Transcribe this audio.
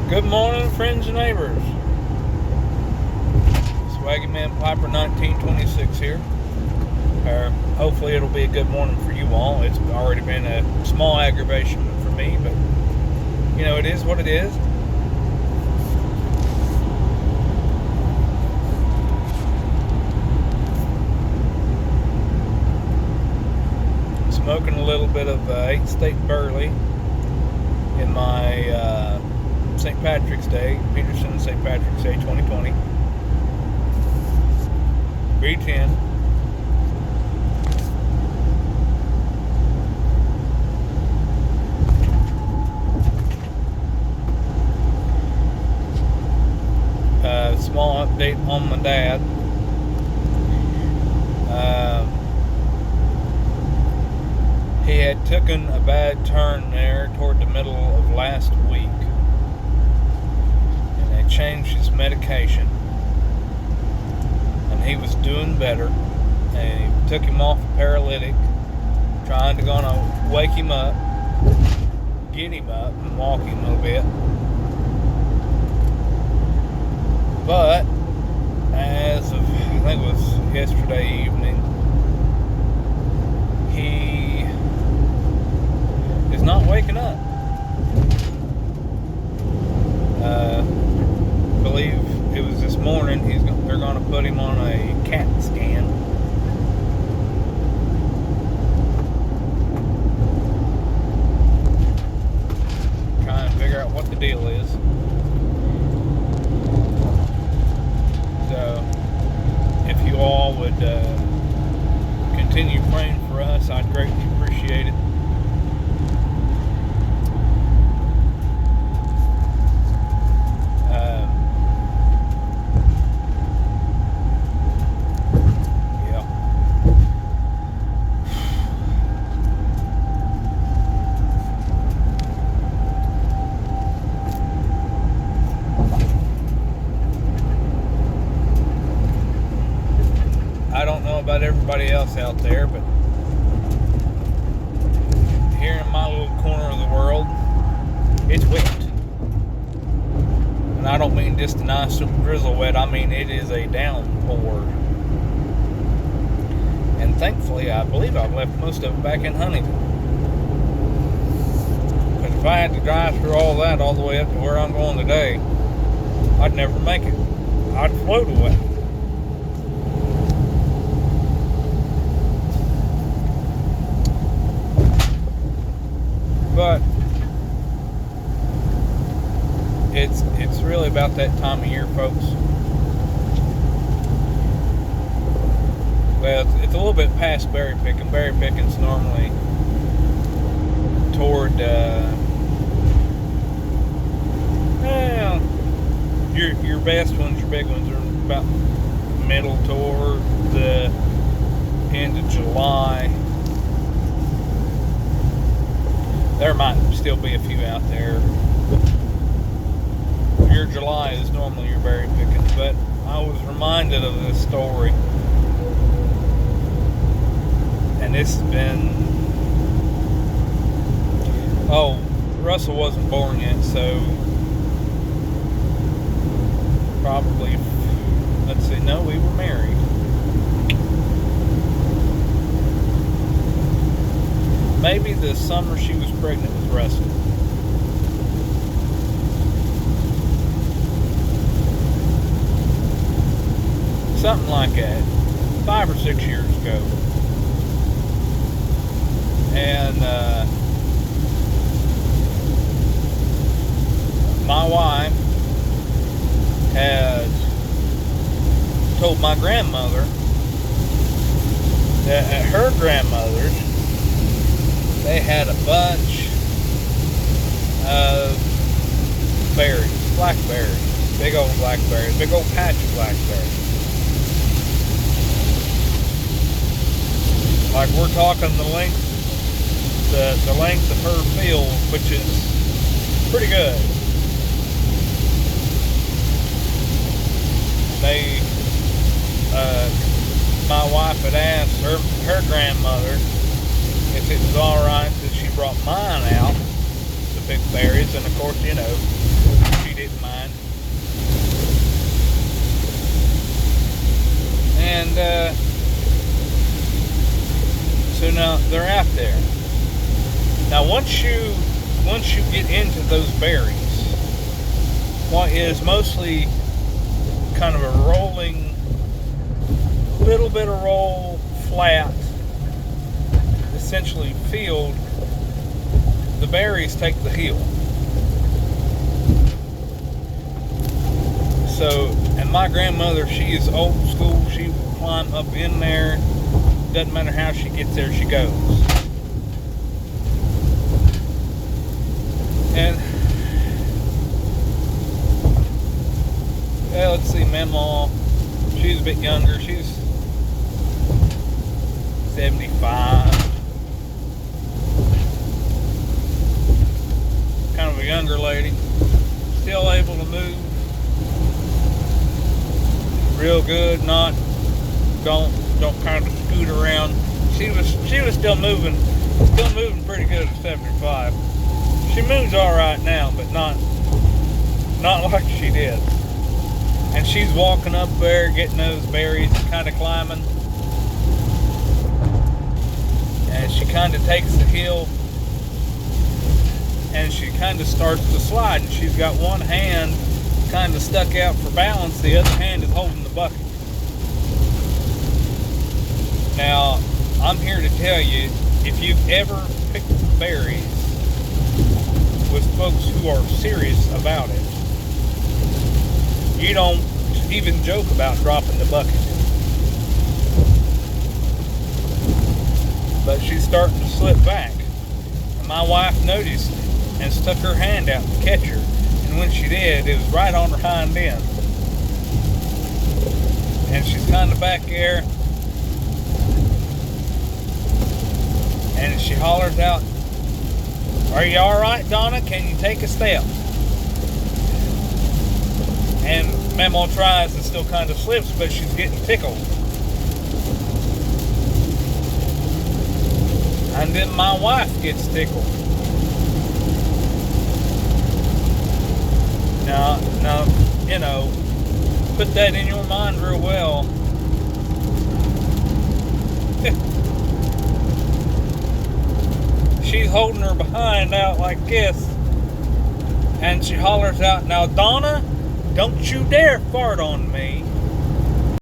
Good morning, friends and neighbors. Swaggy Man Piper 1926 here. Hopefully it'll be a good morning for you all. It's already been a small aggravation for me, but it is what it is. Smoking a little bit of 8th State Burley in my St. Patrick's Day, Peterson St. Patrick's Day 2020. B10. Small update on my dad. He had taken a bad turn there toward the middle of last week, and they changed his medication, and he was doing better, and he took him off a paralytic, trying to wake him up, get him up and walk him a little bit. But as of, I think it was yesterday evening, he is not waking up. I believe it was this morning. They're going to put him on a CAT scan. Try and figure out what the deal is. So, if you all would continue praying for us, I'd greatly appreciate it. I don't know about everybody else out there, but here in my little corner of the world, it's wet. And I don't mean just a nice drizzle wet, I mean it is a downpour. And thankfully, I believe I've left most of it back in Huntington. But if I had to drive through all that all the way up to where I'm going today, I'd never make it. I'd float away. But it's really about that time of year, folks. Well, it's a little bit past berry picking. Berry picking's normally toward your best ones, your big ones are about middle toward the end of July. There might still be a few out there. Your July is normally your berry pickings, but I was reminded of this story. And this has been... Oh, Russell wasn't born yet, so... Probably... Let's see, no, we were married. Maybe the summer she was pregnant with Russell. Something like that. 5 or 6 years ago. And my wife had told my grandmother that at her grandmother's they had a bunch of berries, blackberries, big old blackberries, big old patch of blackberries. Like we're talking the length of her field, which is pretty good. My wife had asked her grandmother if it was alright that she brought mine out to pick berries, and of course, she didn't mind. And so now they're out there. Now once you get into those berries, what is mostly kind of a rolling, little bit of roll, flat, essentially field, the berries take the hill. So, and my grandmother, she is old school. She will climb up in there. Doesn't matter how she gets there, she goes. And let's see, Mamaw, she's a bit younger. She's 75. Kind of a younger lady. Still able to move real good, don't kind of scoot around. She was still moving pretty good at 75. She moves all right now, but not like she did. And she's walking up there, getting those berries, kind of climbing. And she kind of takes the hill, and she kind of starts to slide. And she's got one hand kind of stuck out for balance. The other hand is holding the bucket. Now, I'm here to tell you, if you've ever picked berries with folks who are serious about it, you don't even joke about dropping the bucket. But she's starting to slip back. And my wife noticed and stuck her hand out to catch her. And when she did, it was right on her hind end. And she's kind of back there. And she hollers out, "Are you all right, Donna? Can you take a step?" And Mamaw tries and still kind of slips, but she's getting tickled. And then my wife gets tickled. Now, you know, put that in your mind real well. She's holding her behind out like this, and she hollers out, "Now, Donna, don't you dare fart on me."